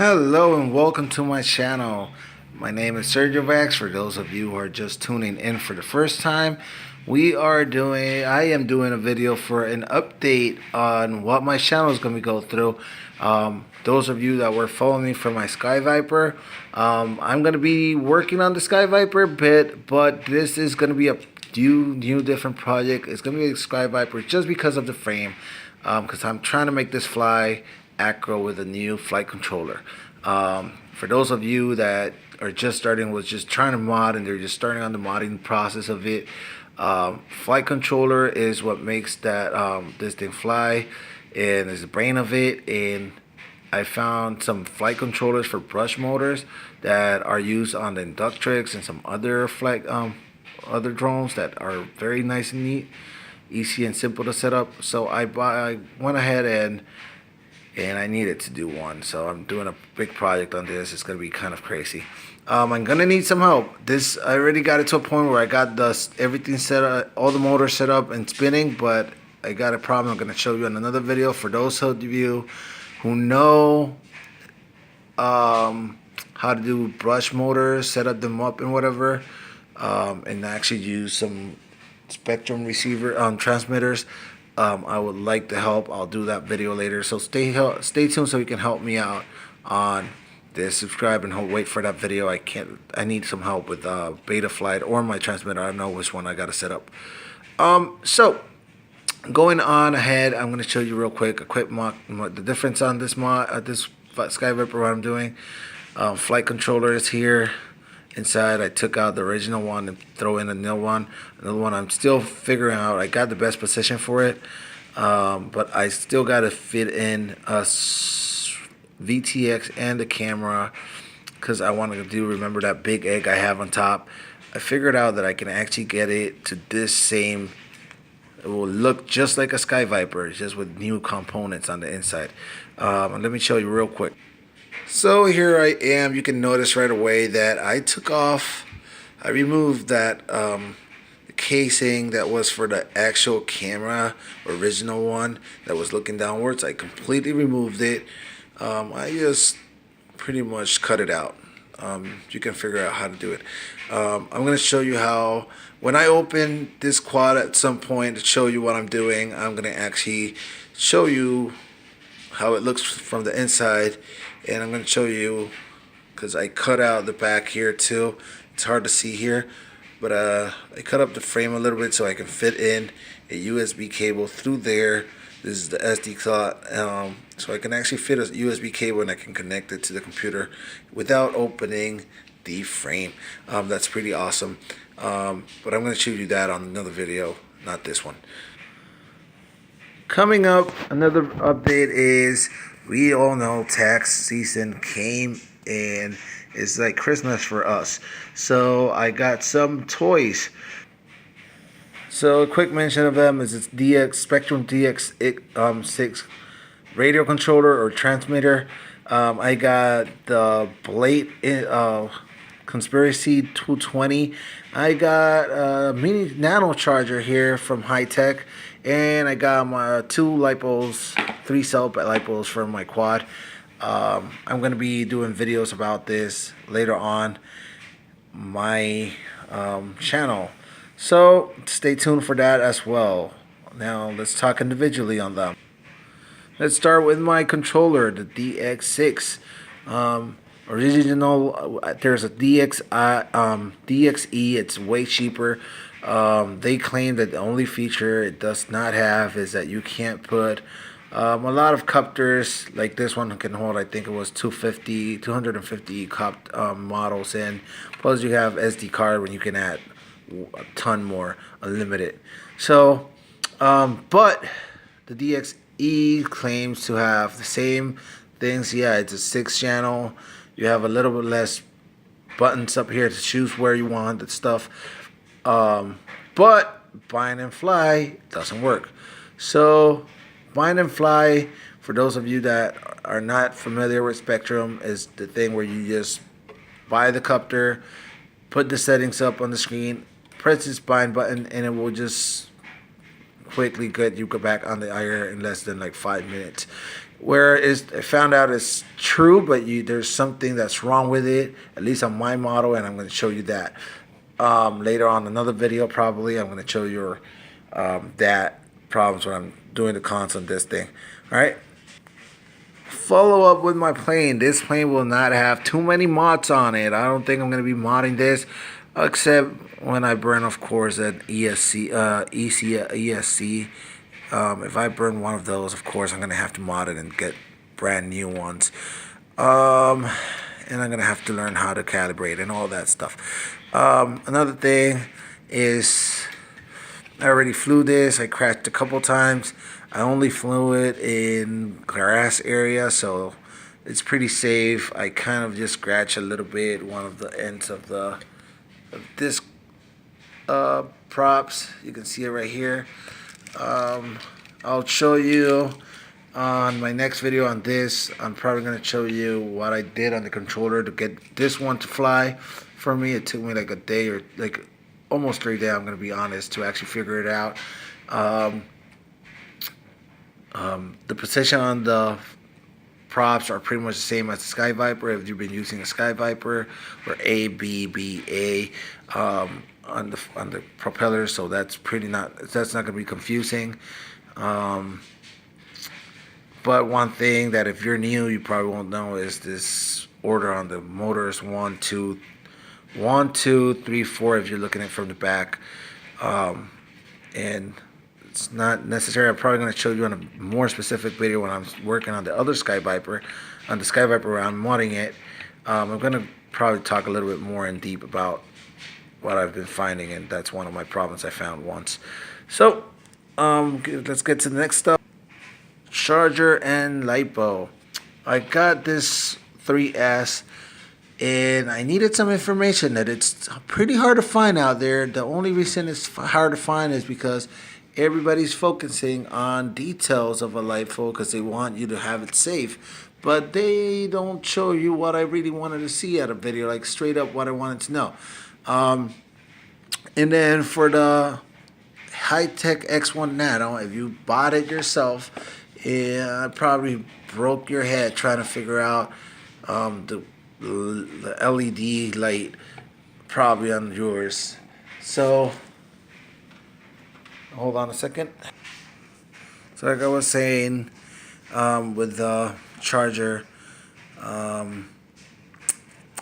Hello and welcome to my channel. My name is Sergio Vax. For those of you who are just tuning in for the first time, I am doing a video for an update on what my channel is going to go through. Those of you that were following me for my Skyviper, I'm going to be working on the Skyviper bit, but this is going to be a new different project. It's going to be a Skyviper just because of the frame, because I'm trying to make this fly acro with a new flight controller. For those of you that are just starting with just trying to mod and they're just starting on the modding process of it, flight controller is what makes that this thing fly, and is the brain of it. And I found some flight controllers for brush motors that are used on the Inductrix and some other other drones that are very nice and neat, easy and simple to set up. So I went ahead and I needed to do one, so I'm doing a big project on this. It's gonna be kind of crazy. I'm gonna need some help. I already got it to a point where I got everything set up, all the motors set up and spinning, but I got a problem I'm gonna show you in another video. For those of you who know how to do brush motors, set up them up and whatever, and actually use some spectrum receiver transmitters, I would like the help. I'll do that video later, so stay tuned so you can help me out on this. Subscribe and wait for that video. I need some help with beta flight or my transmitter. I don't know which one I got to set up. So going on ahead, I'm going to show you real quick the difference on this this Skyviper. What I'm doing, flight controller is here. Inside, I took out the original one and throw in another one. I'm still figuring out. I got the best position for it, but I still got to fit in a VTX and the camera, because I want to remember that big egg I have on top. I figured out that I can actually get it to this same. It will look just like a Skyviper, just with new components on the inside. And let me show you real quick. So here I am. You can notice right away that I removed that casing that was for the actual camera, original one that was looking downwards. I completely removed it. I just pretty much cut it out. You can figure out how to do it. I'm going to show you how, when I open this quad at some point to show you what I'm doing, I'm going to actually show you how it looks from the inside. And I'm going to show you, because I cut out the back here too. It's hard to see here, but I cut up the frame a little bit so I can fit in a USB cable through there. This is the SD slot, so I can actually fit a USB cable and I can connect it to the computer without opening the frame. That's pretty awesome. But I'm going to show you that on another video, not this one. Coming up, another update is, we all know tax season came and it's like Christmas for us. So I got some toys. So a quick mention of them is it's Spectrum DX6 radio controller or transmitter. I got the Blade Conspiracy 220. I got a mini nano charger here from High Tech. And I got my 3 cell lipos for my quad. I'm going to be doing videos about this later on my channel. So stay tuned for that as well. Now let's talk individually on them. Let's start with my controller, the DX6. Original, there's a DXE. It's way cheaper. They claim that the only feature it does not have is that you can't put a lot of copters like this one can hold. I think it was 250 models in. Plus you have SD card when you can add a ton more, unlimited. So, but the DXE claims to have the same things. Yeah, it's a 6-channel. You have a little bit less buttons up here to choose where you want the stuff. But bind and fly doesn't work. So bind and fly, for those of you that are not familiar with Spectrum, is the thing where you just buy the copter, put the settings up on the screen, press this bind button, and it will just quickly get you back on the air in less than like 5 minutes. where I found out it's true, but there's something that's wrong with it, at least on my model, and I'm going to show you that later on another video. Probably I'm going to show you that problems when I'm doing the cons on this thing. All right. Follow up with my plane. This plane will not have too many mods on it. I don't think I'm going to be modding this, except when I burn, of course, an ESC. If I burn one of those, of course, I'm going to have to mod it and get brand new ones. And I'm going to have to learn how to calibrate and all that stuff. Another thing is I already flew this. I crashed a couple times. I only flew it in grass area, so it's pretty safe. I kind of just scratched a little bit one of the ends of this props. You can see it right here. I'll show you on my next video on this. I'm probably going to show you what I did on the controller to get this one to fly for me. It took me like a day, or like almost 3 days, I'm going to be honest, to actually figure it out. The position on the props are pretty much the same as the Skyviper. If you've been using a Skyviper, or A, B, B, A on the propeller, so that's not going to be confusing. But one thing that if you're new, you probably won't know is this order on the motors: 1, 2, 1, 2, 3, 4. If you're looking at it from the back, and it's not necessary. I'm probably going to show you on a more specific video when I'm working on the other Skyviper. On the Skyviper where I'm modding it, I'm going to probably talk a little bit more in deep about what I've been finding, and that's one of my problems I found once. So let's get to the next stuff. Charger and LiPo. I got this 3S, and I needed some information that it's pretty hard to find out there. The only reason it's hard to find is because everybody's focusing on details of a LiPo because they want you to have it safe, but they don't show you what I really wanted to see out of video, like straight up what I wanted to know. And then for the Hi-Tech X1 Nano, if you bought it yourself, it probably broke your head trying to figure out the LED light probably on yours. So hold on a second. So like I was saying, with the charger, I'm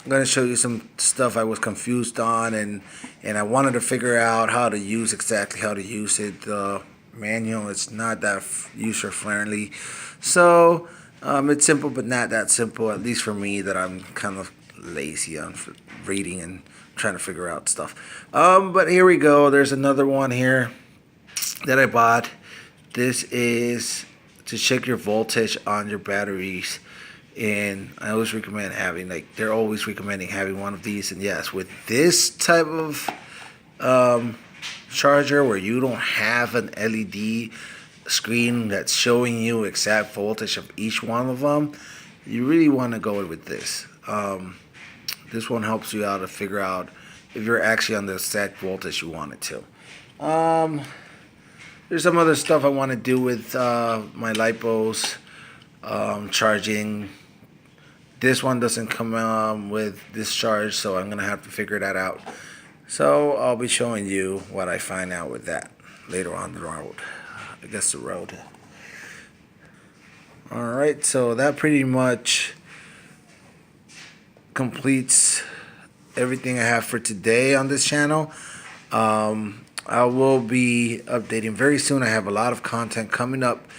going to show you some stuff I was confused on, and I wanted to figure out exactly how to use it. The manual, it's not that user friendly, so it's simple but not that simple, at least for me, that I'm kind of lazy on reading and trying to figure out stuff. But here we go. There's another one here that I bought. This is to check your voltage on your batteries, and I always recommend having, like, they're always recommending having one of these. And yes, with this type of charger where you don't have an LED screen that's showing you exact voltage of each one of them, you really want to go with this. This one helps you out to figure out if you're actually on the exact voltage you want it to. There's some other stuff I want to do with my LiPos charging. This one doesn't come with this charge, so I'm going to have to figure that out. So I'll be showing you what I find out with that later on the road. I guess the road. Alright, so that pretty much completes everything I have for today on this channel. I will be updating very soon. I have a lot of content coming up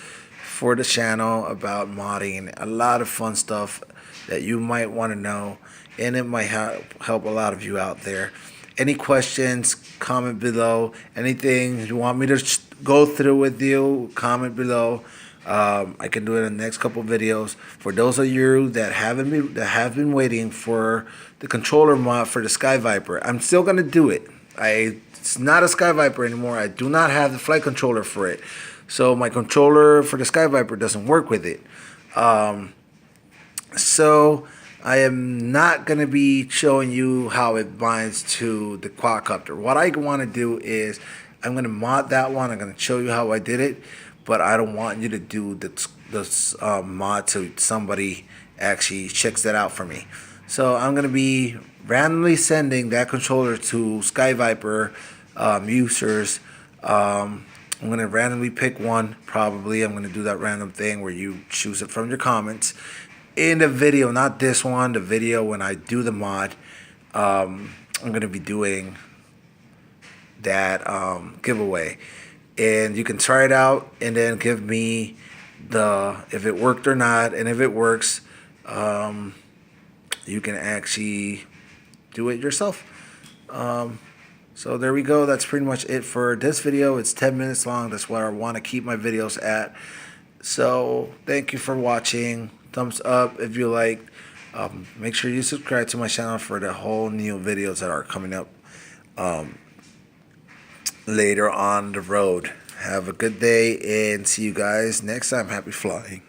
for the channel about modding, a lot of fun stuff that you might want to know, and it might help a lot of you out there. Any questions, comment below. Anything you want me to go through with you, comment below. I can do it in the next couple videos. For those of you that have been waiting for the controller mod for the Skyviper, I'm still gonna do it. It's not a Skyviper anymore. I do not have the flight controller for it, so my controller for the Skyviper doesn't work with it. So I am not going to be showing you how it binds to the quadcopter. What I want to do is I'm going to mod that one. I'm going to show you how I did it, but I don't want you to do this mod to somebody actually checks that out for me. So I'm gonna be randomly sending that controller to Skyviper users. I'm going to randomly pick one, probably. I'm going to do that random thing where you choose it from your comments. In the video, not this one, the video when I do the mod, I'm going to be doing that giveaway. And you can try it out and then give me if it worked or not. And if it works, you can actually do it yourself. So there we go. That's pretty much it for this video. It's 10 minutes long. That's where I want to keep my videos at. So thank you for watching. Thumbs up if you like. Make sure you subscribe to my channel for the whole new videos that are coming up later on the road. Have a good day and see you guys next time. Happy flying.